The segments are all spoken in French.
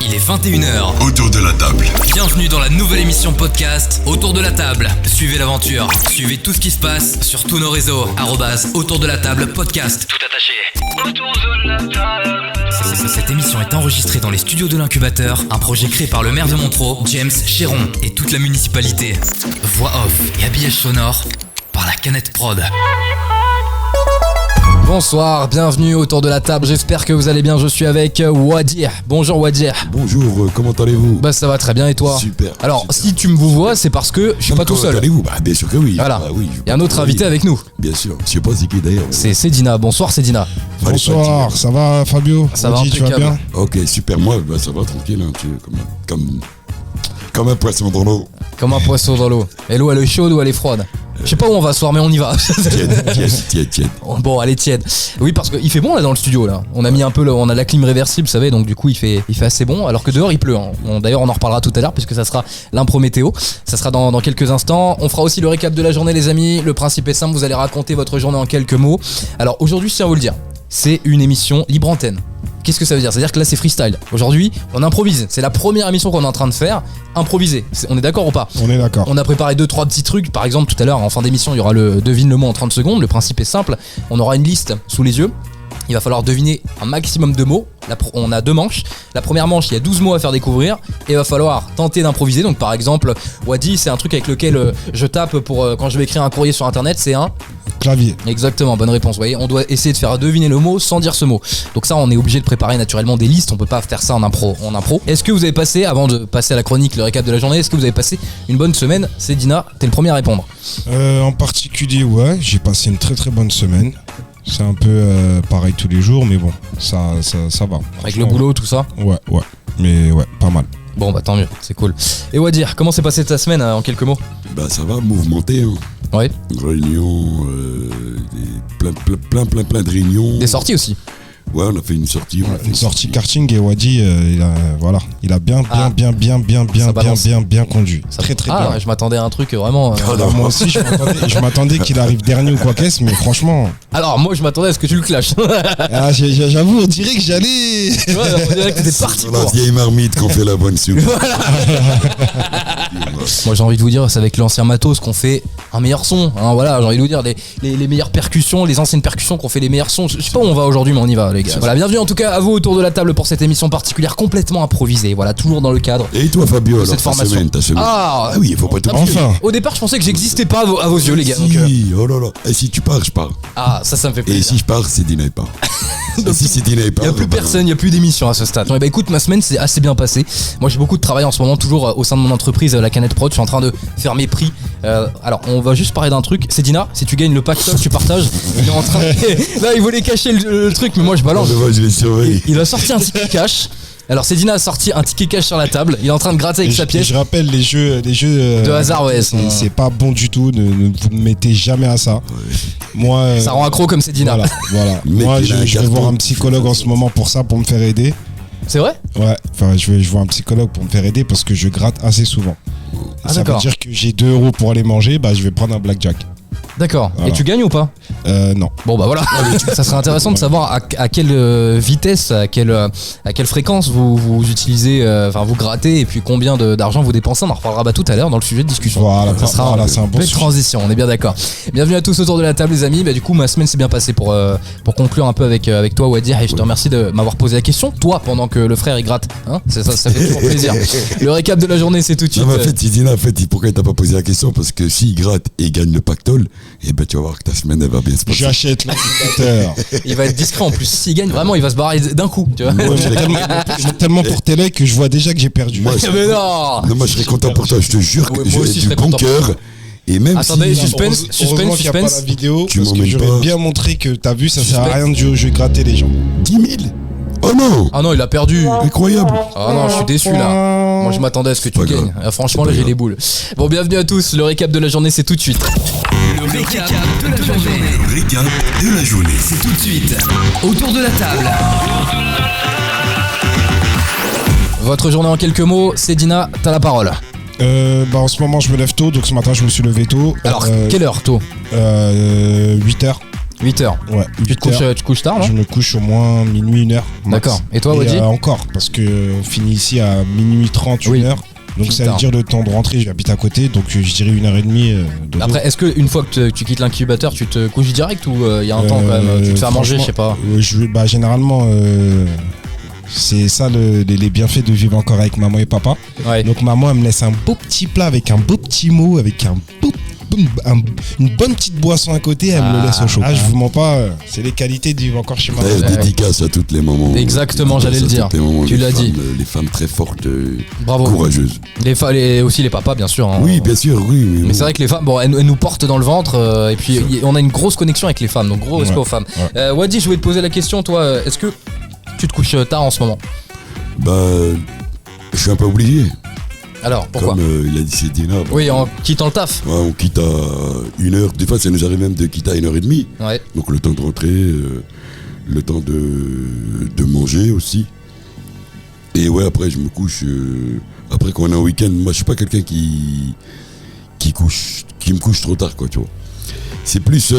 Il est 21h. Autour de la table. Bienvenue dans la nouvelle émission podcast Autour de la table. Suivez l'aventure. Suivez tout ce qui se passe sur tous nos réseaux. @Autour de la table podcast. Tout attaché. Autour de la table. Cette émission est enregistrée dans les studios de l'Incubateur, un projet créé par le maire de Montreux, James Chéron, et toute la municipalité. Voix off et habillage sonore par la Canette Prod. Bonsoir, bienvenue autour de la table, j'espère que vous allez bien, je suis avec Wadir. Bonjour Wadir. Bonjour, comment allez-vous? Bah ça va très bien et toi? Super. Alors super. Si tu me vois, c'est parce que je suis pas tout seul. Comment allez-vous? Bah bien sûr que oui. Voilà, oui, il y a un autre invité avec nous. Bien sûr, je sais pas c'est qui d'ailleurs. C'est Cédina, bonsoir Cédina. Bonsoir, ça va Fabio? Ça va, tu vas bien? Ok, super, moi bah, ça va tranquille, hein, tu sais, comme un poisson dans l'eau. Comme un poisson dans l'eau. Et l'eau elle est chaude ou elle est froide? Je sais pas où on va ce soir mais on y va. Tiède. Bon, elle est tiède. Oui, parce qu'il fait bon là dans le studio là. On a mis un peu, on a la clim réversible, vous savez, donc du coup il fait assez bon. Alors que dehors il pleut. Hein. D'ailleurs on en reparlera tout à l'heure puisque ça sera l'impro météo. Ça sera dans quelques instants. On fera aussi le récap de la journée les amis. Le principe est simple, vous allez raconter votre journée en quelques mots. Alors aujourd'hui je tiens à vous le dire, c'est une émission libre antenne. Qu'est-ce que ça veut dire? C'est-à-dire que là c'est freestyle. Aujourd'hui on improvise. C'est la première émission qu'on est en train de faire. Improviser. On est d'accord ou pas? On est d'accord. On a préparé 2-3 petits trucs. Par exemple tout à l'heure en fin d'émission il y aura le devine le mot en 30 secondes. Le principe est simple. On aura une liste sous les yeux. Il va falloir deviner un maximum de mots. On a 2 manches. La première manche, il y a 12 mots à faire découvrir. Et il va falloir tenter d'improviser. Donc par exemple, Wadi, c'est un truc avec lequel je tape pour quand je vais écrire un courrier sur internet, c'est un clavier. Exactement, bonne réponse. Vous voyez, on doit essayer de faire deviner le mot sans dire ce mot. Donc ça, on est obligé de préparer naturellement des listes. On peut pas faire ça en impro. Est-ce que vous avez passé, avant de passer à la chronique, le récap de la journée, est-ce que vous avez passé une bonne semaine? Cédina, t'es le premier à répondre. En particulier, ouais, j'ai passé une très très bonne semaine. C'est un peu pareil tous les jours, mais bon, ça va. Avec le boulot, tout ça? Ouais, mais ouais, pas mal. Bon bah tant mieux, c'est cool. Et Wadir, comment s'est passée ta semaine en quelques mots? Bah ça va, mouvementé, hein. Ouais. Réunion, plein de réunions. Des sorties aussi. Ouais, on a fait une sortie. Une sortie karting et Wadi, il a bien conduit. Très très bien. Je m'attendais à un truc vraiment. Alors, moi aussi, je m'attendais qu'il arrive dernier ou quoi qu'est-ce, mais franchement. Alors moi, je m'attendais à ce que tu le clashes. J'avoue, on dirait que j'allais. Ouais, on dirait que t'étais parti. Dans la vieille marmite qu'on fait la bonne soupe. Moi, j'ai envie de vous dire, c'est avec l'ancien matos qu'on fait un meilleur son. Hein, voilà, j'ai envie de vous dire les meilleures percussions, les anciennes percussions qu'on fait les meilleurs sons. Je sais pas où on va aujourd'hui, mais on y va. Les gars. Voilà, bienvenue en tout cas à vous autour de la table pour cette émission particulière complètement improvisée. Voilà, toujours dans le cadre. Et toi Fabio, alors cette formation. ta semaine. Ah oui, il faut pas tout. Enfin. Au départ, je pensais que j'existais pas à vos yeux, les gars. Si, oh là là. Et si tu pars, je pars. Ah, ça me fait plaisir. Et si je pars, c'est Dina et part. Donc, si c'est Dina et part. Il n'y a plus personne, il n'y a plus d'émission à ce stade. Bah écoute, ma semaine s'est assez bien passée. Moi j'ai beaucoup de travail en ce moment, toujours au sein de mon entreprise, la Canette Prod. Je suis en train de faire mes prix. Alors on va juste parler d'un truc. C'est Dina, si tu gagnes le pactole, tu partages. Il est en train de... Là il voulait cacher le truc, mais moi je balance. Je l'ai surveillé. Il a sorti un ticket cash. Alors Cédina a sorti un ticket cash sur la table. Il est en train de gratter avec sa pièce. Je rappelle les jeux de hasard, ouais. C'est pas bon du tout. Ne vous mettez jamais à ça. Moi, ça rend accro comme Cédina. Voilà. Moi, je vais voir un psychologue en ce moment pour ça, pour me faire aider. C'est vrai? Ouais. Enfin, je vois un psychologue pour me faire aider parce que je gratte assez souvent. Ça veut dire que j'ai 2 euros pour aller manger. Bah, je vais prendre un blackjack. D'accord. Voilà. Et tu gagnes ou pas? Non. Bon bah voilà. Ça serait intéressant de savoir à quelle vitesse, à quelle fréquence vous utilisez, vous grattez et puis combien d'argent vous dépensez. On en reparlera tout à l'heure dans le sujet de discussion. Voilà, ça sera c'est un bon belle transition. On est bien d'accord. Bienvenue à tous autour de la table les amis. Bah du coup ma semaine s'est bien passée pour conclure un peu avec toi Wadir et je te remercie de m'avoir posé la question. Toi pendant que le frère il gratte, hein, ça fait toujours plaisir. Le récap de la journée c'est tout de suite. Non, mais en fait, pourquoi t'as pas posé la question? Parce que s'il gratte et gagne le pactole, et ben tu vas voir que ta semaine elle va bien se passer. J'achète l'ordinateur. Il va être discret en plus. S'il gagne vraiment, il va se barrer d'un coup. Tu vois. J'ai tellement pour télé que je vois déjà que j'ai perdu. Moi, mais non. Moi je serais content pour toi. Je te jure que moi aussi, j'ai du bon cœur. Et même attendez, si... suspense. Heureusement qu'il n'y a pas la vidéo, tu parce que j'aurais bien montré que t'as vu, ça sert à rien de jouer gratter les gens. 10 000. Oh non. Ah non, il a perdu. Incroyable. Ah non, je suis déçu là. Moi je m'attendais à ce que tu gagnes. Franchement là j'ai les boules. Bon, bienvenue à tous. Le récap de la journée c'est tout de suite. Le récap de la journée. Le récap de la journée. C'est tout de suite. Autour de la table. Votre journée en quelques mots, Cédina, t'as la parole. En ce moment je me lève tôt, donc ce matin je me suis levé tôt. Alors quelle heure tôt? 8h. 8h. Ouais, Tu te couches tard, non? Je me couche au moins minuit, 1h. D'accord. Et toi, Wadi? Encore, parce que on finit ici à minuit 30, 1h. Donc ça veut dire le temps de rentrer, j'habite à côté, donc je dirais 1h30 de Après, est-ce qu'une fois que tu quittes l'incubateur, tu te couches direct ou il y a un temps quand même? Tu te fais à manger, je sais pas. Généralement, c'est ça les bienfaits de vivre encore avec maman et papa. Ouais. Donc maman, elle me laisse un beau petit plat avec un beau petit mot, avec une bonne petite boisson à côté, elle me le laisse au chaud. Ah, je vous mens pas, c'est les qualités de vivre encore chez maman. Dédicace à toutes les mamans. Exactement, j'allais le dire. Tu l'as dit. Les femmes très fortes, bravo. Courageuses. Aussi les papas, bien sûr. Hein. Oui, bien sûr, oui. Mais c'est vrai que les femmes, elles nous portent dans le ventre, et puis on a une grosse connexion avec les femmes, donc gros respect aux femmes. Ouais. Wadi, je voulais te poser la question, toi, est-ce que tu te couches tard en ce moment? Je suis un peu obligé. Alors, pourquoi? Comme il a dit Sedina. Oui, en quittant le taf. Ouais, on quitte à 1h. Des fois, ça nous arrive même de quitter à 1h30. Ouais. Donc, le temps de rentrer, le temps de manger aussi. Et ouais, après, je me couche. Après, quand on est en week-end, moi, je suis pas quelqu'un qui me couche trop tard, quoi, tu vois. C'est plus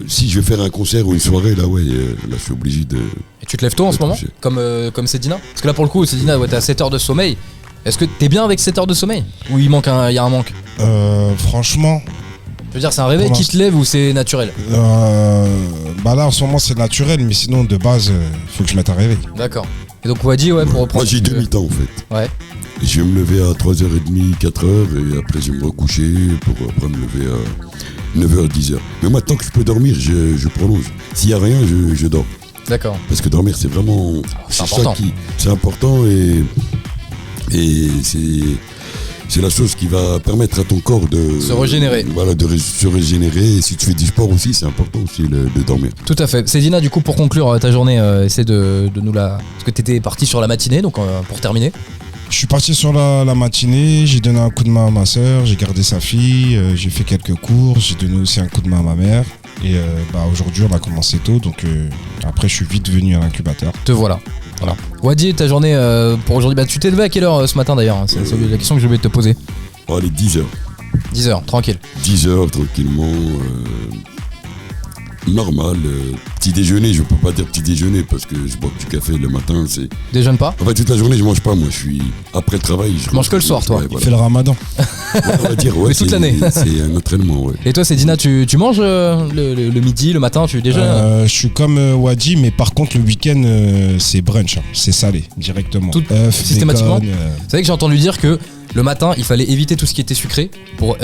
si je vais faire un concert ou une soirée, là, là, je suis obligé de. Et tu te lèves tôt en ce moment, comme Sedina? Parce que là, pour le coup, Sedina, t'as 7 heures de sommeil. Est-ce que t'es bien avec 7 heures de sommeil? Ou il y a un manque? Franchement. Je veux dire, c'est un réveil qui te lève ou c'est naturel? Là, en ce moment, c'est naturel, mais sinon, de base, faut que je mette un réveil. D'accord. Et donc, Wadi, pour reprendre. Moi, j'ai demi-temps, en fait. Ouais. Je vais me lever à 3h30, 4h, et après, je vais me recoucher pour après me lever à 9h, 10h. Mais moi, tant que je peux dormir, je prolonge. S'il n'y a rien, je dors. D'accord. Parce que dormir, c'est vraiment. C'est important. C'est important et c'est la chose qui va permettre à ton corps de se régénérer. Voilà, de se régénérer. Et si tu fais du sport aussi, c'est important aussi de dormir. Tout à fait. Sedina, du coup, pour conclure ta journée, essaie de nous la. Parce que t'étais parti sur la matinée, donc pour terminer. Je suis parti sur la matinée, j'ai donné un coup de main à ma soeur, j'ai gardé sa fille, j'ai fait quelques cours, j'ai donné aussi un coup de main à ma mère. Et aujourd'hui, on a commencé tôt, donc après, je suis vite venu à l'incubateur. Te voilà. Wadi, ta journée pour aujourd'hui, tu t'es levé à quelle heure ce matin d'ailleurs? C'est la question que j'ai oublié de te poser. Allez, 10h. 10h, tranquille. 10h, tranquillement. Normal. Petit déjeuner, je peux pas dire petit déjeuner parce que je bois du café le matin. Déjeune pas? En fait, toute la journée, je mange pas. Moi, je suis après le travail. Je manges que le soir, toi. Ouais, voilà. Il fait le ramadan. On va dire, mais toute l'année. C'est un entraînement, ouais. Et toi, Sedina, tu manges le midi, le matin, tu déjeunes? Je suis comme Wadi, mais par contre, le week-end, c'est brunch. C'est salé, directement. Systématiquement. C'est vrai que j'ai entendu dire que le matin, il fallait éviter tout ce qui était sucré pour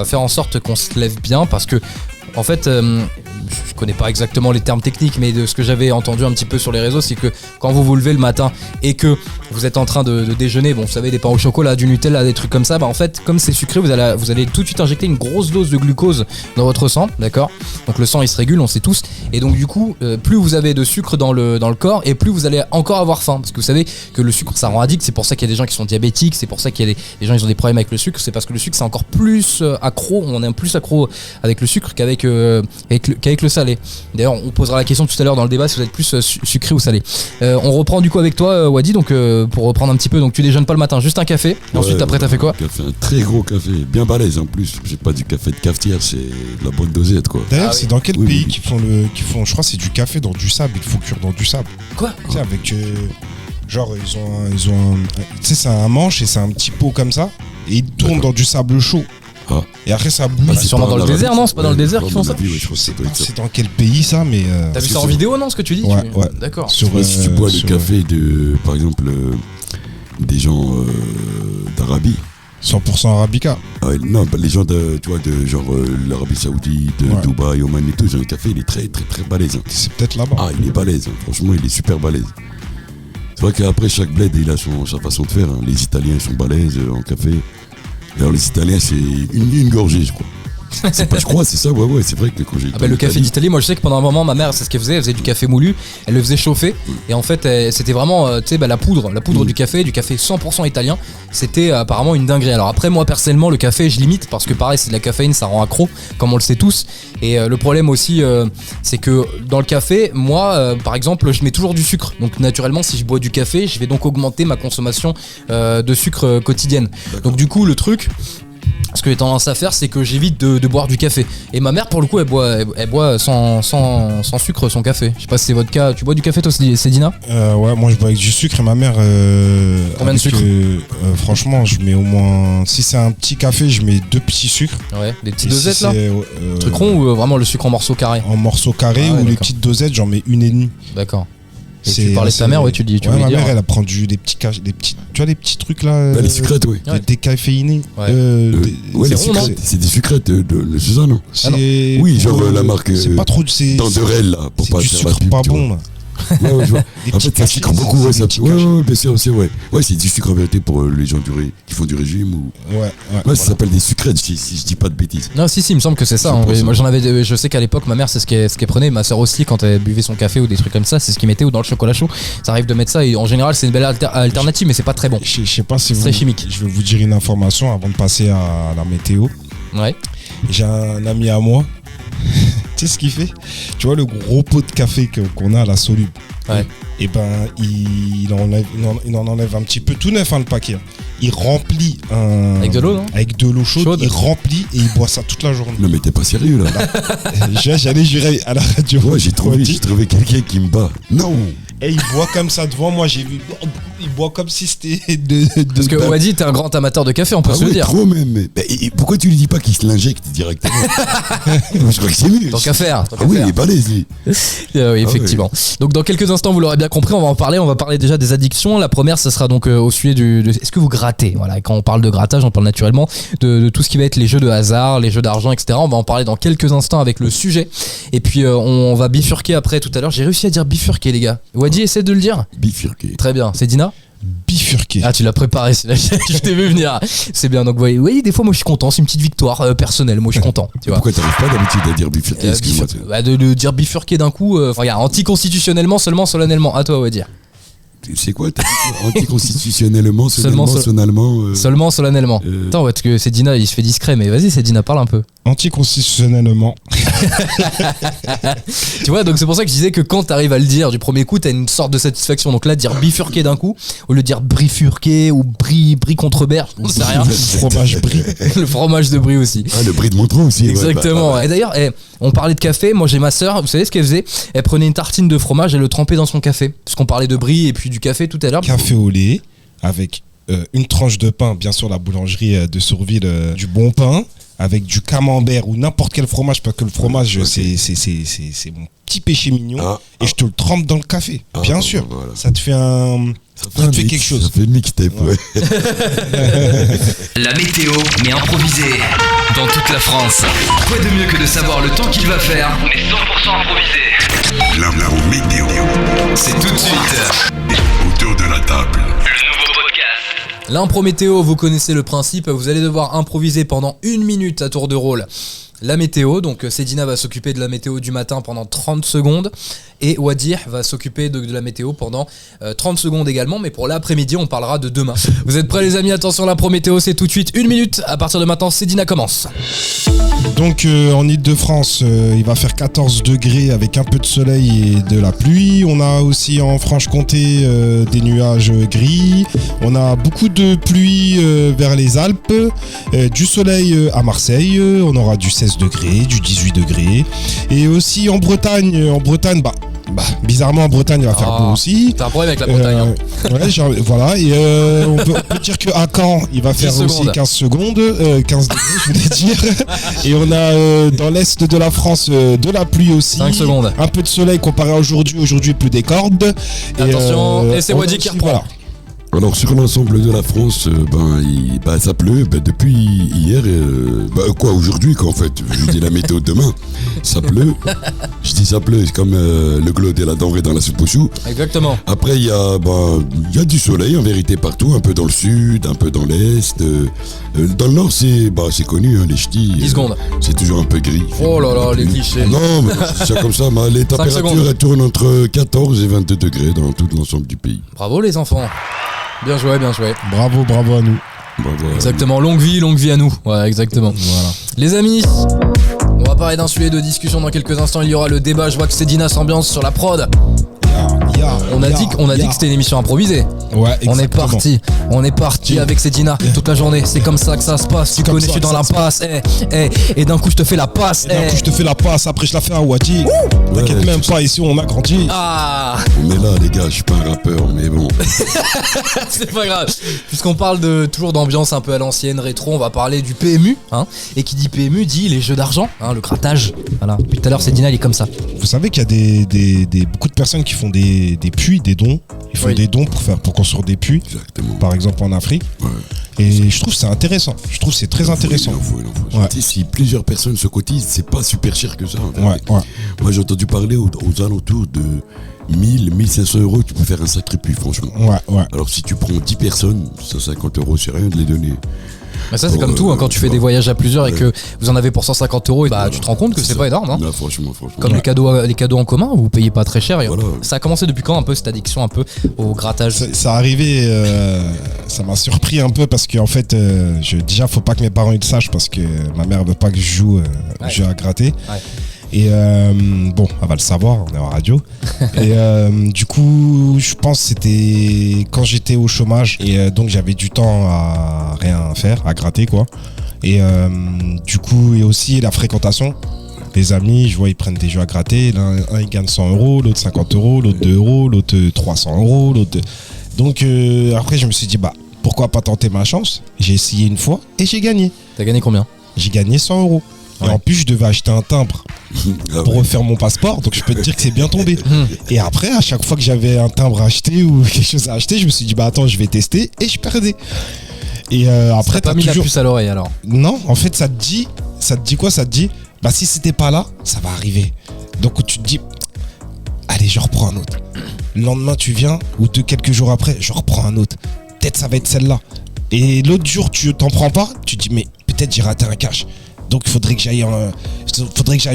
faire en sorte qu'on se lève bien parce que, en fait, je connais pas exactement les termes techniques, mais de ce que j'avais entendu un petit peu sur les réseaux, c'est que quand vous vous levez le matin et que vous êtes en train de déjeuner, bon, vous savez, des pains au chocolat, du Nutella, des trucs comme ça, en fait, comme c'est sucré, vous allez tout de suite injecter une grosse dose de glucose dans votre sang, d'accord? Donc le sang, il se régule, on sait tous, et donc du coup, plus vous avez de sucre dans le corps, et plus vous allez encore avoir faim, parce que vous savez que le sucre, ça rend addict, c'est pour ça qu'il y a des gens qui sont diabétiques, c'est pour ça qu'il y a des gens qui ont des problèmes avec le sucre, c'est parce que le sucre, c'est encore plus accro, on est plus accro avec le sucre qu'avec le salé. D'ailleurs, on posera la question tout à l'heure dans le débat si vous êtes plus sucré ou salé. On reprend du coup avec toi, Wadi, donc pour reprendre un petit peu, donc tu déjeunes pas le matin, juste un café. Et ensuite, après, t'as fait quoi? Un très gros café, bien balèze en plus. J'ai pas du café de cafetière, c'est de la bonne dosette, quoi. D'ailleurs, c'est dans quel pays qui font je crois, c'est du café dans du sable. Il faut cuire dans du sable. Quoi? Tu sais, avec genre ils ont tu sais, c'est un manche et c'est un petit pot comme ça et ils tournent dans du sable chaud. Ah. Et après ça bouille. C'est sûrement dans le désert, non? C'est pas dans le désert qu'ils font ça? Je sais pas c'est dans quel pays ça, mais. T'as vu ça en vidéo, non, ce que tu dis? Ouais. D'accord. Si tu bois le café de, par exemple, des gens d'Arabie. 100% Arabica. Non, les gens de genre l'Arabie Saoudite, Dubaï, Oman et tout, le café, il est très très très balèze. Hein. C'est peut-être là-bas. Ah, il est balèze. Hein. Franchement, il est super balèze. C'est vrai qu'après, chaque bled, il a sa façon de faire. Hein. Les Italiens sont balèzes en café. Alors les Italiens, c'est une gorgée, je crois. C'est pas, je crois, c'est ça, ouais, c'est vrai que quand j'ai. Le café d'Italie, moi je sais que pendant un moment, ma mère, c'est ce qu'elle faisait du café moulu, elle le faisait chauffer, et en fait, c'était vraiment, la poudre du café 100% italien, c'était apparemment une dinguerie. Alors après, moi personnellement, le café, je limite, parce que pareil, c'est de la caféine, ça rend accro, comme on le sait tous, et le problème aussi, c'est que dans le café, moi, par exemple, je mets toujours du sucre, donc naturellement, si je bois du café, je vais donc augmenter ma consommation de sucre quotidienne. Donc du coup, le truc. ce que j'ai tendance à faire, c'est que j'évite de boire du café. Et ma mère, pour le coup, elle boit sans sucre son café. Je sais pas si c'est votre cas. Tu bois du café toi, Cédina? Ouais, moi je bois avec du sucre et ma mère. Combien de sucre? Franchement, je mets au moins. Si c'est un petit café, je mets 2 petits sucres. Ouais, des petites Et dosettes si là? Truc rond ou vraiment le sucre en morceaux carrés? En morceaux carrés Ah ouais, ou les d'accord. petites dosettes, j'en mets 1,5. D'accord. Et tu parlais de ta mère, ouais, tu ouais, voulais ma dire. mère, elle apprend des petits, tu vois les petits trucs là. Bah, les sucrètes, oui. Ouais. Des décaféinés. Ouais. Ouais, les c'est rond, non? sucrètes, c'est des sucrètes de Suzanne, non? C'est Oui, genre la marque. C'est pas trop. C'est Tenderelle, là, pour c'est pas du faire la sucre pub. pas tu vois. bon là. Ouais, ouais, je vois. Des En petits fait, ça cachets, sucre beaucoup, c'est ouais, des ça. petits Ouais, cachets. ouais, bien sûr, aussi, ouais. Ouais, c'est du sucre en vérité pour les gens qui font du régime ou. Ouais, ça s'appelle des sucrètes, si je dis pas de bêtises. Non, si, il me semble que c'est ça. Je Hein. pense, Moi, je sais qu'à l'époque, ma mère, c'est ce qu'elle prenait. Ma soeur aussi, quand elle buvait son café ou des trucs comme ça, c'est ce qu'ils mettaient ou dans le chocolat chaud. Ça arrive de mettre ça et en général, c'est une belle alternative, mais c'est pas très bon. Je sais pas si C'est très chimique. Je vais vous dire une information avant de passer à la météo. Ouais. J'ai un ami à moi. Tu sais ce qu'il fait? Tu vois le gros pot de café qu'on a à la Soluble. Ouais. Et ben il en enlève un petit peu tout neuf, hein, le paquet. Il remplit Avec de l'eau, non? avec de l'eau chaude, Chaude. il remplit et il boit ça toute la journée. Non, mais t'es pas sérieux, là. J'allais jurer à la radio. Ouais, j'ai trouvé quelqu'un qui me bat. Non! Et il boit comme ça devant moi, j'ai vu. Il boit comme si c'était Parce que Wadi, t'es un grand amateur de café, on peut Ah se le ouais, dire. trop même. Et pourquoi tu lui dis pas qu'il se l'injecte directement? Je crois que c'est mieux. Tant qu'à faire. Tant Ah qu'à oui, faire. il est balèze, lui. Oui, effectivement. Donc dans quelques instants, vous l'aurez bien compris, on va en parler. On va parler déjà des addictions. La première, ça sera donc au sujet est-ce que vous grattez? Voilà, et quand on parle de grattage, on parle naturellement de tout ce qui va être les jeux de hasard, les jeux d'argent, etc. On va en parler dans quelques instants avec le sujet. Et puis on va bifurquer après tout à l'heure. J'ai réussi à dire bifurquer, les gars. Wadi, essaie de le dire. Bifurqué. Très bien. C'est Dina? bifurqué. Ah, tu l'as préparé, je t'ai vu venir. C'est bien. Donc, vous voyez, des fois, moi, je suis content. C'est une petite victoire personnelle. Moi, je suis content. Tu vois. Pourquoi t'arrives pas d'habitude à dire bifurqué? Excuse-moi. De dire bifurquer d'un coup, regarde, anticonstitutionnellement, seulement solennellement. À toi, on va dire. C'est quoi t'as dit anticonstitutionnellement, Seulement sonalement Seulement solennellement. Attends, ouais, parce que c'est Dina, il se fait discret, mais vas-y, c'est Dina, parle un peu. Anticonstitutionnellement. Tu vois, donc c'est pour ça que je disais que quand t'arrives à le dire du premier coup, t'as une sorte de satisfaction. Donc là, dire bifurquer d'un coup, au lieu de dire brifurquer ou brie contre berge, on sait rien. Fromage brie. Le fromage de brie aussi. Ah, le brie de Montreux aussi. Exactement. Ouais, Et d'ailleurs, on parlait de café. Moi, j'ai ma sœur. Vous savez ce qu'elle faisait? Elle prenait une tartine de fromage et le trempait dans son café. Parce qu'on parlait de brie et puis du café tout à l'heure. Café au lait avec une tranche de pain, bien sûr la boulangerie de Sourville, du bon pain, avec du camembert ou n'importe quel fromage, parce que le fromage c'est mon petit péché mignon, et je te le trempe dans le café, bien sûr. Voilà. Ça te fait ça te fait quelque chose. Ça fait une mixtape, ouais. La météo, mais improvisée. Dans toute la France. Quoi de mieux que de savoir le temps qu'il va faire, mais 100% improvisé. La météo. C'est tout de suite. Autour de la table. Le nouveau podcast. L'impro météo, vous connaissez le principe. Vous allez devoir improviser pendant 1 minute à tour de rôle. La météo, donc Cédina va s'occuper de la météo du matin pendant 30 secondes et Wadir va s'occuper de la météo pendant 30 secondes également, mais pour l'après-midi on parlera de demain. Vous êtes prêts les amis? Attention, l'impro météo c'est tout de suite 1 minute, à partir de maintenant Cédina commence. Donc en Ile-de-France, il va faire 14 degrés avec un peu de soleil et de la pluie. On a aussi en Franche-Comté des nuages gris. On a beaucoup de pluie vers les Alpes, du soleil à Marseille. On aura du 16 degrés, du 18 degrés. Et aussi en Bretagne, bizarrement en Bretagne il va faire beau aussi. T'as un problème avec la Bretagne. Ouais, voilà. Et on peut dire qu'à Caen, il va faire aussi 15 secondes, 15 degrés, je voulais dire. Et on a dans l'est de la France de la pluie aussi. 5 secondes. Un peu de soleil comparé à aujourd'hui. Aujourd'hui, plus des cordes. Attention, et c'est Wadi qui reprend. Voilà. Alors sur l'ensemble de la France, ça pleut depuis hier. Aujourd'hui en fait. Je dis la météo demain. Ça pleut. Je dis ça pleut, c'est comme le glaude et la denrée dans la soupe aux choux. Exactement. Après il y a du soleil en vérité partout, un peu dans le sud, un peu dans l'est. Dans le nord c'est connu, hein, les ch'tis. 10 secondes. C'est toujours un peu gris. Oh là là, les clichés. Non, mais c'est ça comme ça. Les températures elles tournent entre 14 et 22 degrés dans tout l'ensemble du pays. Bravo les enfants. Bien joué, bien joué. Bravo à nous. Bravo. Exactement, longue vie à nous. Ouais, exactement. Voilà. Les amis, on va parler d'un sujet de discussion dans quelques instants. Il y aura le débat. Je vois que Cédina s'ambiance sur la prod. On a dit que c'était une émission improvisée. Ouais, exactement. On est parti avec Sedina toute la journée. C'est comme ça que ça se passe. Tu connais, je suis dans la passe. Et d'un coup, je te fais la passe. Après je la fais à Wadi. T'inquiète Ouais, même pas, ici on a grandi. Ah, Mais là, les gars, je suis pas un rappeur, mais bon. c'est pas grave. Puisqu'on parle toujours d'ambiance un peu à l'ancienne, rétro, on va parler du PMU. Hein, et qui dit PMU dit les jeux d'argent, hein, le grattage. Voilà. Depuis tout à l'heure, Sedina, il est comme ça. Vous savez qu'il y a beaucoup de personnes qui font des puits, des dons. Ils font des dons pour construire des puits, Exactement. par exemple en Afrique. Ouais. Et je trouve que c'est intéressant. Je trouve que c'est très intéressant. Il en faut. Ouais. Tu sais, si plusieurs personnes se cotisent, c'est pas super cher que ça. En fait. Ouais. Moi, j'ai entendu parler aux alentours de 1000, 1500 euros, tu peux faire un sacré puits, franchement. Ouais. Alors, si tu prends 10 personnes, 150 euros, c'est rien de les donner. Bah ça c'est comme tout, hein, quand tu fais des voyages à plusieurs et que vous en avez pour 150 euros, bah tu te rends compte que c'est pas énorme. Hein. Là, franchement. Comme les cadeaux en commun, vous payez pas très cher. Voilà. Ça a commencé depuis quand un peu cette addiction un peu au grattage? Ça arrivait, ça m'a surpris un peu parce qu'en fait, déjà faut pas que mes parents ils le sachent parce que ma mère veut pas que je joue au jeu à gratter. Ouais. Et bon, elle va le savoir, on est en radio. Et du coup, je pense que c'était quand j'étais au chômage et donc j'avais du temps à rien faire, à gratter quoi. Et du coup, et aussi la fréquentation. Les amis, je vois, ils prennent des jeux à gratter. L'un, il gagne 100 euros, l'autre 50 euros, l'autre 2 euros, l'autre 300 euros. Donc après, je me suis dit, bah pourquoi pas tenter ma chance. J'ai essayé une fois et j'ai gagné. T'as gagné combien? J'ai gagné 100 euros. Et en plus, je devais acheter un timbre pour refaire mon passeport, donc je peux te dire que c'est bien tombé. Et après, à chaque fois que j'avais un timbre à acheter ou quelque chose à acheter, je me suis dit bah attends, je vais tester et je perdais. Et après, t'as mis la puce à l'oreille alors? Non, en fait, ça te dit quoi? Ça te dit bah si c'était pas là, ça va arriver. Donc tu te dis allez, je reprends un autre. Le lendemain, tu viens ou quelques jours après, je reprends un autre. Peut-être ça va être celle-là. Et l'autre jour, tu t'en prends pas, tu te dis mais peut-être j'ai raté un cash. Donc il faudrait que j'aille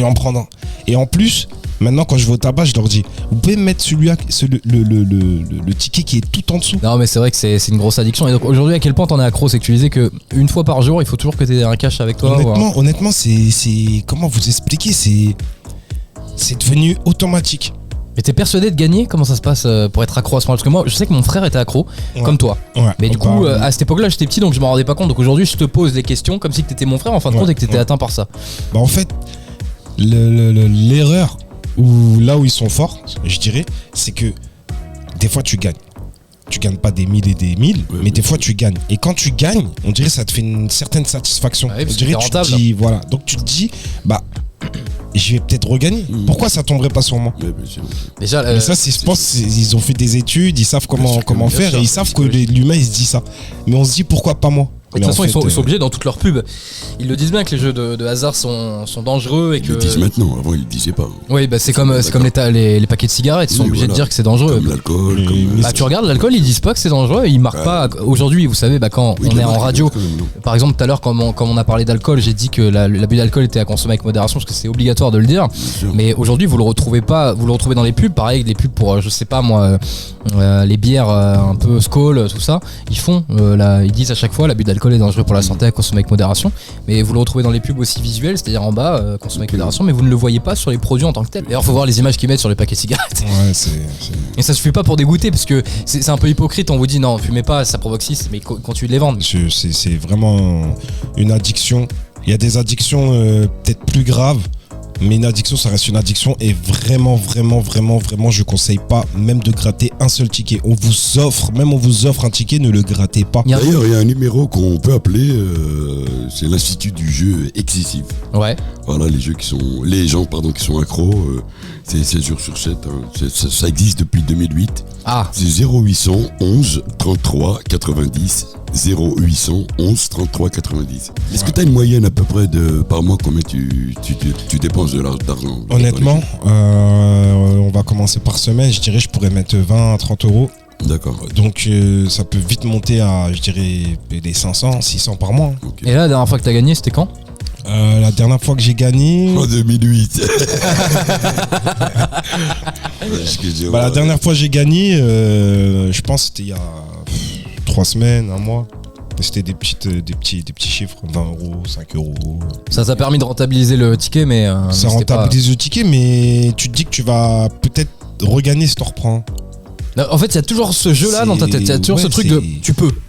en prendre un. Et en plus, maintenant quand je vais au tabac, je leur dis vous pouvez me mettre celui-là, le ticket qui est tout en dessous. Non mais c'est vrai que c'est une grosse addiction. Et donc aujourd'hui à quel point t'en es accro? C'est que tu disais que une fois par jour il faut toujours que t'aies un cash avec toi. Honnêtement, c'est comment vous expliquer, c'est devenu automatique. Mais t'es persuadé de gagner? Comment ça se passe pour être accro à ce moment-là? Parce que moi je sais que mon frère était accro comme toi. Ouais. Mais du coup à cette époque-là j'étais petit donc je m'en rendais pas compte. Donc aujourd'hui je te pose des questions comme si t'étais mon frère en fin de compte et que t'étais atteint par ça. Bah en fait l'erreur ou là où ils sont forts, je dirais, c'est que des fois tu gagnes. Tu gagnes pas des mille et des mille, mais des fois tu gagnes. Et quand tu gagnes, on dirait que ça te fait une certaine satisfaction. Ouais, on dirait que tu te dis, voilà. Donc tu te dis, bah, je vais peut-être regagner. Pourquoi ça tomberait pas sur moi? Déjà, mais ça, je pense ils ont fait des études, ils savent comment faire et ils savent que l'humain il se dit ça. Mais on se dit pourquoi pas moi? De toute façon, ils sont obligés dans toutes leurs pubs. Ils le disent bien que les jeux de hasard sont dangereux et que. Ils le disent maintenant, avant ils le disaient pas. Oui, bah c'est comme les paquets de cigarettes, ils sont obligés de dire que c'est dangereux. Comme l'alcool. Bah tu regardes l'alcool, ils disent pas que c'est dangereux, ils marquent pas. Aujourd'hui, vous savez, bah quand on est en radio, par exemple tout à l'heure quand on a parlé d'alcool, j'ai dit que l'abus d'alcool était à consommer avec modération parce que c'est obligatoire de le dire. Mais aujourd'hui, vous le retrouvez pas, vous le retrouvez dans les pubs, pareil, les pubs pour je sais pas moi, les bières un peu Skol, tout ça, ils disent à chaque fois l'abus d'alcool est dangereux pour la santé à consommer avec modération, mais vous le retrouvez dans les pubs aussi visuels, c'est-à-dire en bas consommer avec modération, mais vous ne le voyez pas sur les produits en tant que tel. D'ailleurs faut voir les images qu'ils mettent sur les paquets de cigarettes. Ouais, et ça suffit pas pour dégoûter parce que c'est un peu hypocrite, on vous dit non fumez pas, ça provoque 6, mais continue de les vendre. C'est vraiment une addiction. Il y a des addictions peut-être plus graves, mais une addiction ça reste une addiction et vraiment je conseille pas même de gratter un seul ticket. On vous offre un ticket, ne le grattez pas. D'ailleurs il y a un numéro qu'on peut appeler, c'est l'Institut du jeu excessif. Ouais. Voilà les gens qui sont accros, c'est 7 jours sur 7, hein. Ça existe depuis 2008. Ah. C'est 0800 11 33 90 0800 11 33 90. Est-ce que tu as une moyenne à peu près par mois combien tu dépenses d'argent? Honnêtement, on va commencer par semaine, je dirais je pourrais mettre 20 à 30 euros. D'accord. Donc ça peut vite monter à, je dirais, des 500, 600 par mois. Okay. Et là, la dernière fois que tu as gagné, c'était quand? La dernière fois que j'ai gagné... En 2008. La dernière fois que j'ai gagné, je pense que c'était il y a 3 semaines, un mois. C'était des petits chiffres, 20 euros, 5 euros. Ça t'a permis de rentabiliser le ticket, mais... ça rentabilise le ticket, mais tu te dis que tu vas peut-être regagner si tu reprends. En fait, il y a toujours ce jeu-là dans ta tête. Il y a toujours ce truc de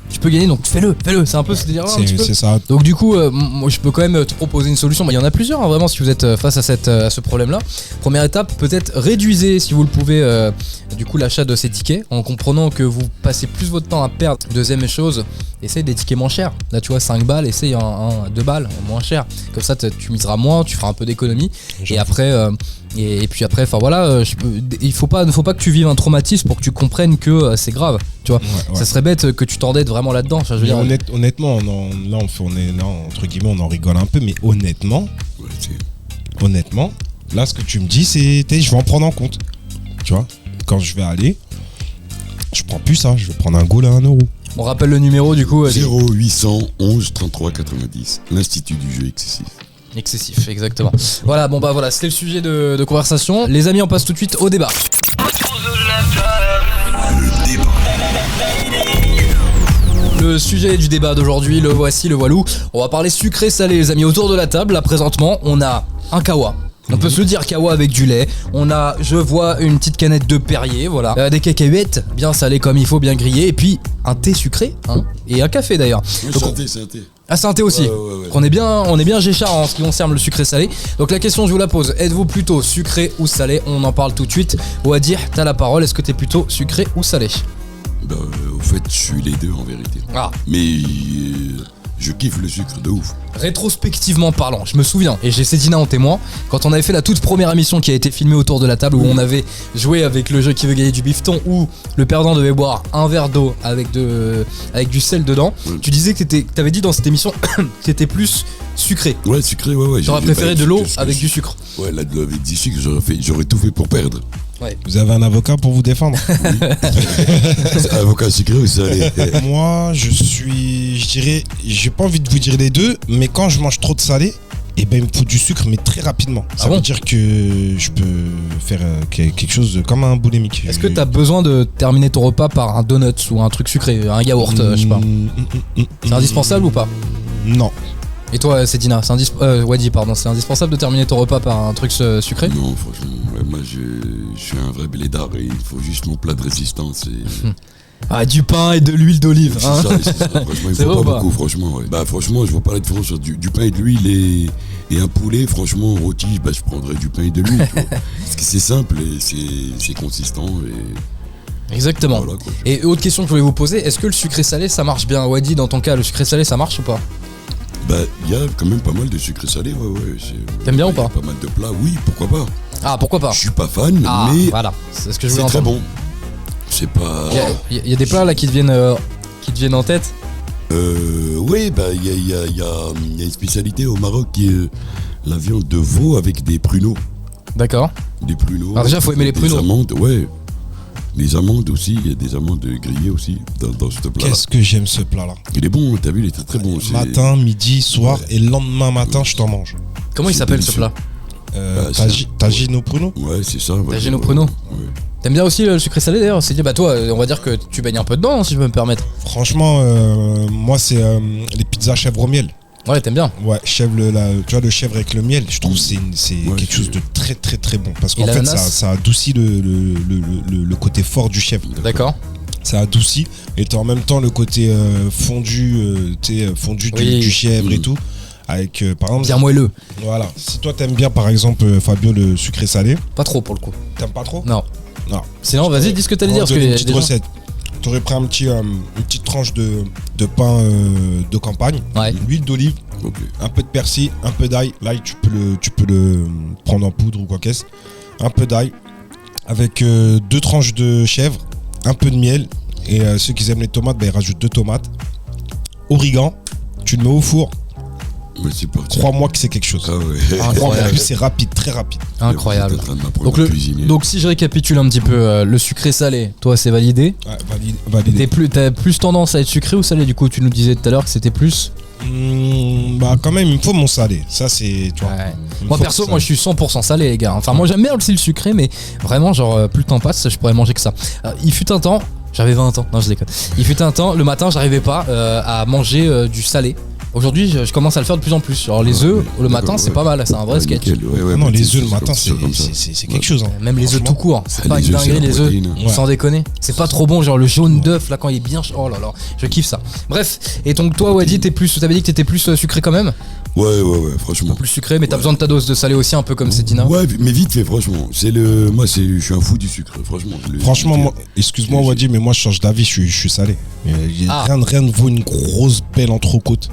tu peux gagner, donc fais-le. C'est un peu ce délire-là. C'est ça. Donc du coup, moi je peux quand même te proposer une solution. Il y en a plusieurs, hein, vraiment, si vous êtes face à ce problème-là. Première étape, peut-être réduisez, si vous le pouvez, du coup l'achat de ces tickets, en comprenant que vous passez plus votre temps à perdre. Deuxième chose, essaye des tickets moins chers. Là, tu vois, 5 balles, essaye un 2 balles, moins cher. Comme ça, tu miseras moins, tu feras un peu d'économie. Et après... Et puis après, enfin voilà, il faut pas que tu vives un traumatisme pour que tu comprennes que c'est grave, tu vois. Ouais. Ça serait bête que tu t'endettes vraiment là-dedans. Enfin, je veux dire, honnêtement, là entre guillemets, on en rigole un peu, mais honnêtement, là, ce que tu me dis, c'est, je vais en prendre en compte, tu vois. Quand je vais aller, je prends plus ça, je vais prendre un goal à 1 euro. On rappelle le numéro du coup. 0811 33 90, l'Institut du jeu excessif, exactement. Voilà, bon bah voilà, c'était le sujet de conversation. Les amis, on passe tout de suite au débat. Le sujet du débat d'aujourd'hui, le voici, le voilou. On va parler sucré-salé, les amis. Autour de la table, là présentement, on a un kawa. On peut se le dire, kawa avec du lait. On a, je vois, une petite canette de Perrier, voilà. Des cacahuètes, bien salées comme il faut, bien grillées. Et puis, un thé sucré, hein. Et un café d'ailleurs. Oui, c'est un thé. Ah, c'est un thé aussi. Ouais. On est bien Géchard en ce qui concerne le sucré salé. Donc la question, je vous la pose, êtes-vous plutôt sucré ou salé? On en parle tout de suite. Wadir, t'as la parole, est-ce que t'es plutôt sucré ou salé? Au fait, je suis les deux en vérité. Ah. Mais je kiffe le sucre de ouf. Rétrospectivement parlant, je me souviens, et j'ai Cédina en témoin, quand on avait fait la toute première émission qui a été filmée autour de la table, où on avait joué avec le jeu qui veut gagner du bifton, où le perdant devait boire un verre d'eau avec du sel dedans. Tu disais que t'avais dit dans cette émission que t'étais plus sucré. Ouais, sucré, ouais. T'aurais préféré de l'eau avec du sucre. Ouais, là, de l'eau avec du sucre, j'aurais tout fait pour perdre. Ouais. Vous avez un avocat pour vous défendre? Avocat sucré ou salé? Moi, je dirais, j'ai pas envie de vous dire les deux, mais quand je mange trop de salé, il me faut du sucre, mais très rapidement. Ça veut dire que je peux faire quelque chose comme un boulémique. Est-ce que t'as besoin de terminer ton repas par un donut ou un truc sucré, un yaourt, je sais pas? C'est indispensable ou pas? Non. Et toi, Cédina, Wadi, pardon, c'est indispensable de terminer ton repas par un truc sucré? Non, franchement, moi je suis un vrai blédard et il faut juste mon plat de résistance. Ah, du pain et de l'huile d'olive. Hein. C'est ça, franchement, il faut pas beaucoup, franchement. Ouais. Bah, franchement, je vois pas la différence sur du pain et de l'huile et un poulet. Franchement, rôti, je prendrais du pain et de l'huile. Parce que c'est simple et c'est consistant. Exactement. Voilà, quoi. Et autre question que je voulais vous poser, est-ce que le sucré salé ça marche bien? Wadi, dans ton cas, le sucré salé ça marche ou pas? Il y a quand même pas mal de sucré salé, ouais. T'aimes bien ou pas? Pas mal de plats, oui, pourquoi pas. Ah, pourquoi pas? Je suis pas fan, mais voilà, c'est ce que je voulais c'est entendre. très bon. C'est pas... Il y a des plats là qui te viennent en tête? Oui, il y a une spécialité au Maroc qui est la viande de veau avec des pruneaux. D'accord. Des pruneaux. Alors déjà, faut aimer les pruneaux. Des amandes, ouais. Les amandes aussi, il y a des amandes grillées aussi dans ce plat. Qu'est-ce que j'aime ce plat-là. Il est bon, t'as vu, il est très très bon. Matin, midi, soir et le lendemain matin, je t'en mange. Comment il s'appelle ce plat? Tagine au pruneau. Ouais, c'est ça. Tagine au pruneau. Ouais. T'aimes bien aussi le sucré salé d'ailleurs? C'est dit, toi, on va dire que tu baignes un peu dedans, si je peux me permettre. Franchement, moi, c'est les pizzas chèvre au miel. Ouais, t'aimes bien. Ouais, tu vois, le chèvre avec le miel, je trouve que c'est quelque chose de très très très bon. Parce qu'en fait, ça adoucit le côté fort du chèvre. D'accord. Ça adoucit. Et t'as en même temps le côté fondu, du chèvre et tout. Avec, par exemple, bien moelleux. Voilà. Si toi t'aimes bien, par exemple, Fabio, le sucré salé. Pas trop pour le coup. T'aimes pas trop? Non. Sinon, vas-y, dis ce que t'allais dire. Une petite recette. T'aurais pris une petite tranche de pain de campagne, l'huile d'olive, un peu de persil, un peu d'ail. L'ail, tu peux le prendre en poudre ou quoi qu'est-ce. Un peu d'ail, avec 2 tranches de chèvre, un peu de miel. Et ceux qui aiment les tomates, ils rajoutent 2 tomates. Origan, tu le mets au four. Mais c'est parti. Crois-moi que c'est quelque chose. Ah ouais. Incroyable. En plus, c'est rapide, très rapide. Incroyable. Donc si je récapitule un petit peu, le sucré salé, toi c'est validé. Ouais, validé. T'as plus tendance à être sucré ou salé? Du coup, tu nous disais tout à l'heure que c'était plus. Quand même, il me faut mon salé. Ça, c'est. Tu vois, moi perso, moi je suis 100% salé, les gars. Enfin, moi j'aime bien aussi le sucré, mais vraiment, genre, plus le temps passe, je pourrais manger que ça. Il fut un temps, j'avais 20 ans, non, je déconne. Il fut un temps, le matin, j'arrivais pas à manger du salé. Aujourd'hui, je commence à le faire de plus en plus. Genre les œufs le matin, c'est pas mal, c'est un vrai sketch. Non, les œufs le matin, c'est quelque chose. Hein. Même les œufs tout court, c'est pas une les œufs, dinguerie c'est la les œufs, protéine. sans déconner. C'est pas trop bon, genre le jaune d'œuf là quand il est bien. Oh là là, je kiffe ça. Bref, et donc toi, Wadi, t'avais dit que t'étais plus sucré quand même. Ouais, franchement. Plus sucré, mais t'as besoin de ta dose de salé aussi, un peu comme Sedina. Ouais, mais vite fait, franchement. Je suis un fou du sucre, franchement. Franchement, moi, excuse-moi Wadi, mais moi je change d'avis, je suis salé. Rien ne vaut une grosse belle entrecôte.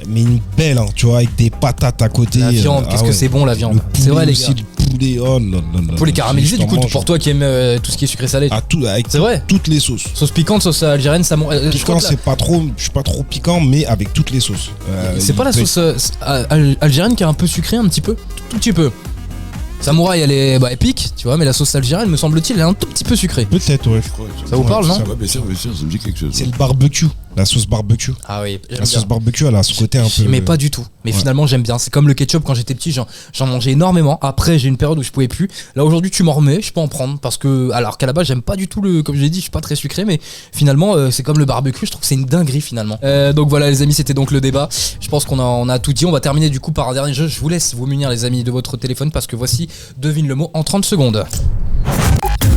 Mais une belle, hein, tu vois, avec des patates à côté. La viande, qu'est-ce que c'est bon la viande. C'est vrai les gars. Le poulet, oh là là. Pour les caraméliser du coup, pour toi qui aime tout ce qui est sucré salé. Avec c'est vrai. Toutes les sauces. Sauce piquante, sauce algérienne, ça monte. Piquant, c'est pas trop, je suis pas trop piquant, mais avec toutes les sauces. C'est pas la sauce algérienne qui est un peu sucrée, un petit peu, tout petit peu. Samouraï, elle est épique, tu vois, mais la sauce algérienne, me semble-t-il, elle est un tout petit peu sucrée. Peut-être, ouais. Ça vous parle, non? Ouais, bien sûr, ça me dit quelque chose. C'est le barbecue, la sauce barbecue. Ah oui, la sauce barbecue, elle a ce côté un peu. Mais pas du tout. Mais finalement, j'aime bien. C'est comme le ketchup quand j'étais petit, j'en mangeais énormément. Après, j'ai une période où je pouvais plus. Là, aujourd'hui, tu m'en remets, je peux en prendre. Parce que, alors qu'à la base, j'aime pas du tout comme je l'ai dit, je suis pas très sucré, mais finalement, c'est comme le barbecue, je trouve que c'est une dinguerie finalement. Donc voilà, les amis, c'était donc le débat. Je pense qu'on a tout dit. On va terminer du coup par un dernier jeu. Je vous laisse vous munir, les amis, de votre téléphone parce que voici, devine le mot en 30 secondes.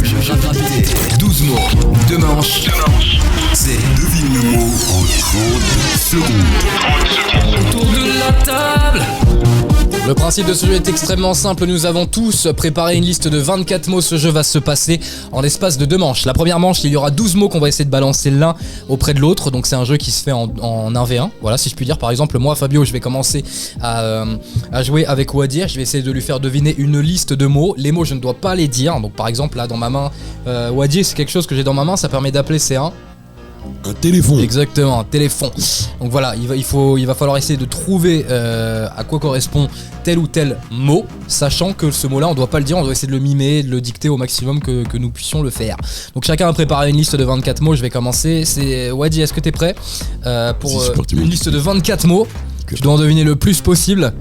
Je viens de rappeler 12 mots, 2 manches. C'est Devine le mot en 30 secondes. autour de la table. Le principe de ce jeu est extrêmement simple. Nous avons tous préparé une liste de 24 mots. Ce jeu va se passer en l'espace de 2 manches. La première manche, il y aura 12 mots qu'on va essayer de balancer l'un auprès de l'autre. Donc c'est un jeu qui se fait en 1v1. Voilà, si je puis dire. Par exemple, moi, Fabio, je vais commencer à jouer avec Wadir. Je vais essayer de lui faire deviner une liste de mots. Les mots, je ne dois pas les dire. Donc par exemple, là, dans ma main, Wadir, c'est quelque chose que j'ai dans ma main. Ça permet d'appeler, c'est un téléphone. Exactement, un téléphone. Donc voilà, il va falloir essayer de trouver à quoi correspond tel ou tel mot, sachant que ce mot-là, on doit pas le dire, on doit essayer de le mimer, de le dicter au maximum que nous puissions le faire. Donc chacun a préparé une liste de 24 mots, je vais commencer. C'est Wadi, est-ce que t'es prêt pour une liste de 24 mots? Tu dois en deviner le plus possible.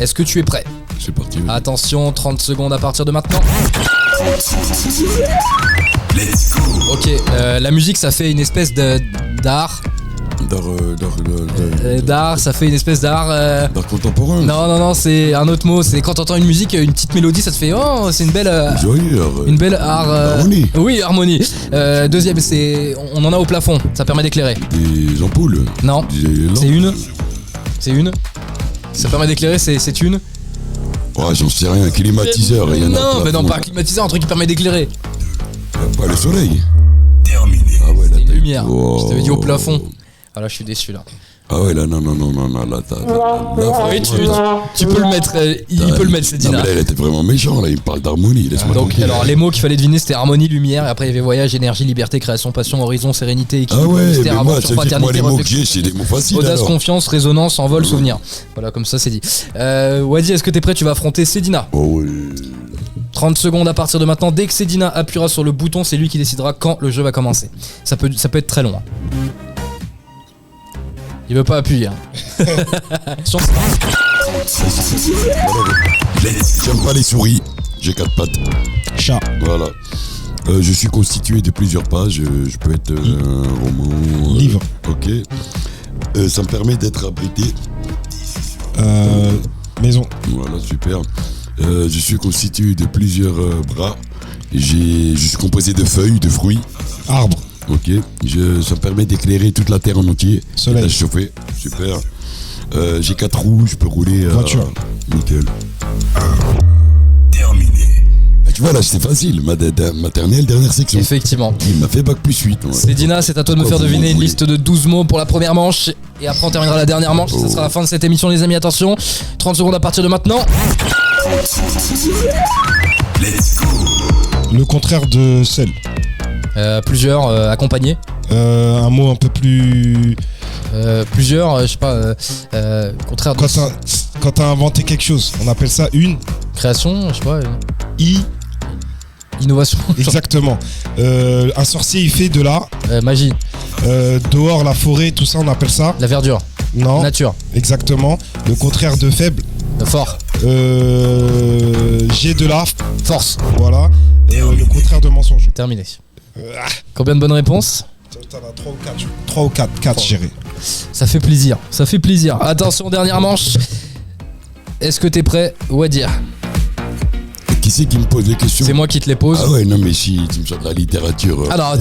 Est-ce que tu es prêt? C'est parti. Attention, 30 secondes à partir de maintenant. Let's go. Ok, la musique, ça fait une espèce d'art. D'art, ça fait une espèce d'art. D'art contemporain. Non, c'est un autre mot. C'est quand t'entends une musique, une petite mélodie, ça te fait oh, c'est une belle. Une belle art. Harmonie. Oui, harmonie. Deuxième, on en a au plafond. Ça permet d'éclairer. Des ampoules. Non. Des lampes. C'est une. Ça permet d'éclairer. C'est une. Oh, j'en sais rien. Climatiseur. Il y en a Non, mais non, plafond. pas un climatiseur, un truc qui permet d'éclairer. Pas le soleil. Terminé. Ah ouais, C'est une lumière. Oh. Je t'avais dit au plafond. Ah là, je suis déçu là. Ah ouais, là, non, là, Oui, tu peux le mettre. Il peut le mettre, c'est Non, Dina. mais là, il était vraiment méchant, là, il me parle d'harmonie, laisse-moi Donc, tranquille. alors les mots qu'il fallait deviner, c'était harmonie, lumière, et après il y avait voyage, énergie, liberté, création, passion, horizon, sérénité, Ah équilibre, ouais, mais mystère, moi, aventure, ça veut dire que moi, paternité, les mots que réflexion, j'ai, c'est des mots faciles, audace, alors. confiance, résonance, envol, souvenir. Voilà, comme ça c'est dit. Wadi, est-ce que t'es prêt? Tu vas affronter Sedina. Oh oui. 30 secondes à partir de maintenant. Dès que Sedina appuiera sur le bouton, c'est lui qui décidera quand le jeu va commencer. Ça peut être très long. Hein. Il veut pas appuyer. Hein. Sur- J'aime pas les souris, j'ai 4 pattes. Chat. Voilà. Je suis constitué de plusieurs pages. Je peux être un roman. Livre. Ok. Ça me permet d'être abrité. Maison. Voilà, super. Je suis constitué de plusieurs bras. Je suis composé de feuilles, de fruits. Arbre. Ok. Ça me permet d'éclairer toute la terre en entier. Soleil. Et de chauffer. Super. J'ai 4 roues, je peux rouler. Voiture. Nickel. Terminé. Tu vois, là, c'est facile. Maternelle, dernière section. Effectivement. Il m'a fait bac plus 8. Ouais. Sedina, c'est à toi de me Pourquoi faire vous deviner une m'en liste de 12 mots pour la première manche. Et après on terminera la dernière manche. Ça sera la fin de cette émission, les amis. Attention. 30 secondes à partir de maintenant. Let's go. Le contraire de seul. Plusieurs, accompagnés. Un mot un peu plus. Plusieurs, je sais pas. Contraire de Quand t'as inventé quelque chose, on appelle ça une création, je sais pas. I. Innovation. Exactement. Un sorcier, il fait de la. Magie. Dehors, la forêt, tout ça, on appelle ça. La verdure. Non. Nature. Exactement. Le contraire de faible. Fort. J'ai de la. Force. Voilà. Le contraire de mensonge. Terminé. Combien de bonnes réponses? T'en as 3 ou 4. 3 ou 4, 4 je dirais. Ça fait plaisir. Attention, dernière manche. Est-ce que t'es prêt, Wadir? Qui c'est qui me pose les questions? C'est moi qui te les pose. Ah ouais, non mais si tu me sors de la littérature. Alors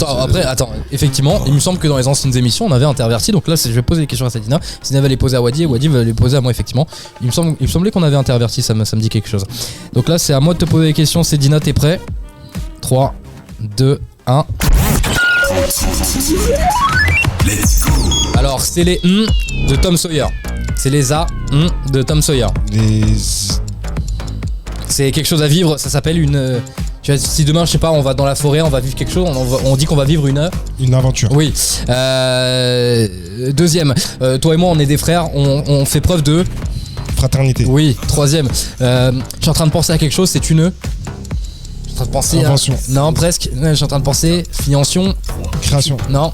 attends, effectivement, il me semble que dans les anciennes émissions, on avait interverti. Donc là, je vais poser les questions à Sadina. Sadina va les poser à Wadi et Wadi va les poser à moi, effectivement. Il me semblait qu'on avait interverti, ça me dit quelque chose. Donc là, c'est à moi de te poser les questions. Sadina, t'es prêt? 3, 2, 1. Let's go. Alors, c'est les de Tom Sawyer. C'est les A de Tom Sawyer. C'est quelque chose à vivre, ça s'appelle une... Tu vois, si demain, je sais pas, on va dans la forêt, on va vivre quelque chose, on dit qu'on va vivre une aventure. Oui. Deuxième, toi et moi, on est des frères, on fait preuve de... Fraternité. Oui. Troisième, je suis en train de penser à quelque chose, c'est une... Je suis en train de penser Invention. à... Non, presque. Je suis en train de penser... Finition. Création. Non.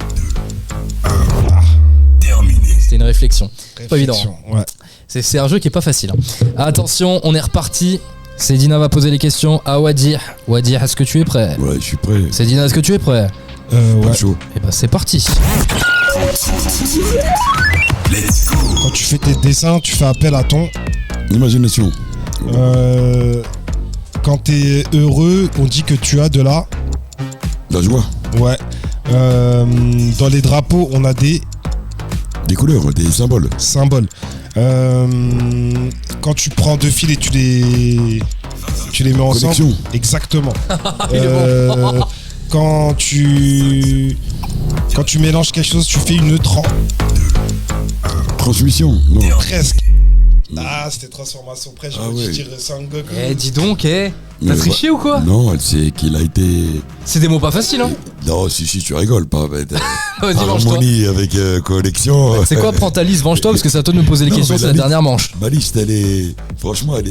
Terminé. C'était une réflexion. Pas évident. Ouais. C'est un jeu qui est pas facile. Attention, on est reparti. Cédina va poser les questions à Wadir. Wadir, est-ce que tu es prêt? Ouais, je suis prêt. Cédina, est-ce que tu es prêt? Ouais. Chaud. Et bah c'est parti. Let's go. Quand tu fais tes dessins, tu fais appel à ton... Imagination. Quand t'es heureux, on dit que tu as de la... La joie. Ouais. Dans les drapeaux, on a des Des couleurs, des symboles. symboles. Quand tu prends deux fils et tu les mets ensemble. Connexion. Exactement. Il est bon. Quand tu mélanges quelque chose, tu fais une Transmission. Non. presque. Ah, c'était transformation. Après, je Ah vais ouais. dire Sangoku. Eh, dis donc, t'as Mais triché ou quoi? Non, elle sait qu'il a été. C'est des mots pas faciles, hein? Non, si, tu rigoles pas. Mais Vas-y, venge-toi. harmonie avec collection. C'est quoi, prends ta liste, venge-toi, parce que c'est à toi de me poser les Non, questions, mais c'est la la liste- dernière manche. Ma liste, elle est. Franchement, elle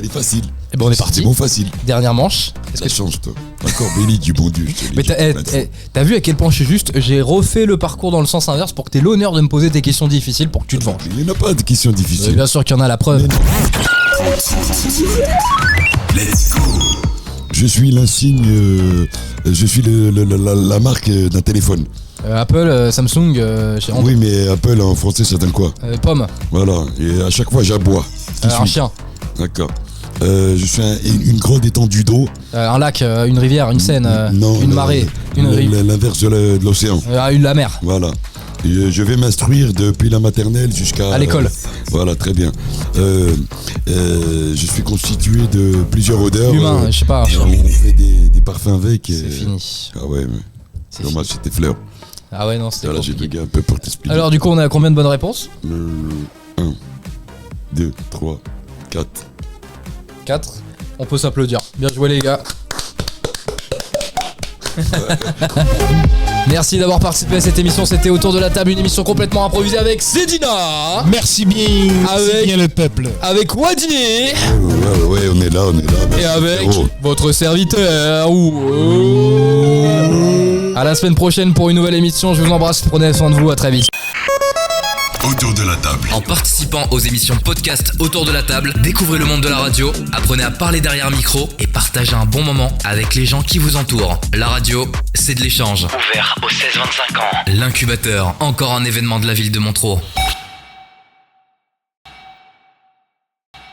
est facile. Et ben on est C'est parti. des mots faciles. Dernière manche. Est-ce que La chance, toi. Encore béni du bon Dieu. Je te l'ai Mais dit. t'as vu à quel point je suis juste? J'ai refait le parcours dans le sens inverse pour que t'aies l'honneur de me poser des questions difficiles pour que tu te venges. Il n'y en a pas de questions difficiles. Bien sûr qu'il y en a, la preuve. Mais non. Let's go. Je suis l'insigne. Je suis la marque d'un téléphone. Apple, Samsung, Oui, mais Apple en français, ça donne quoi? Pomme, Voilà. Et à chaque fois, j'aboie. Qui un suis-je? chien, D'accord. Je suis une grande étendue d'eau. un lac, une rivière, une Seine, Non, une marée, une rive, l'inverse de l'océan. la mer. Voilà. Et je vais m'instruire depuis la maternelle jusqu'à... À l'école. Voilà, très bien. Je suis constitué de plusieurs odeurs. Humain, je sais pas. Et on fait des parfums avec. C'est fini. Ah ouais, mais C'est dommage, c'était fleur. Ah ouais, non, c'était Voilà, j'ai compliqué. bugué un peu pour t'expliquer. Alors du coup, on est à combien de bonnes réponses? 1, 2, 3, 4. 4. On peut s'applaudir. Bien joué les gars. Merci d'avoir participé à cette émission. C'était Autour de la table, une émission complètement improvisée avec Cédina, Merci bien. Avec- Merci bien le peuple. avec Wadi Ouais, on est là. et Merci, avec frérot. votre serviteur. À la semaine prochaine pour une nouvelle émission. Je vous embrasse. Prenez soin de vous. À très vite. Autour de la table. En participant aux émissions podcast Autour de la table, découvrez le monde de la radio, apprenez à parler derrière micro et partagez un bon moment avec les gens qui vous entourent. La radio, c'est de l'échange. Ouvert aux 16-25 ans. L'incubateur, encore un événement de la ville de Montreux.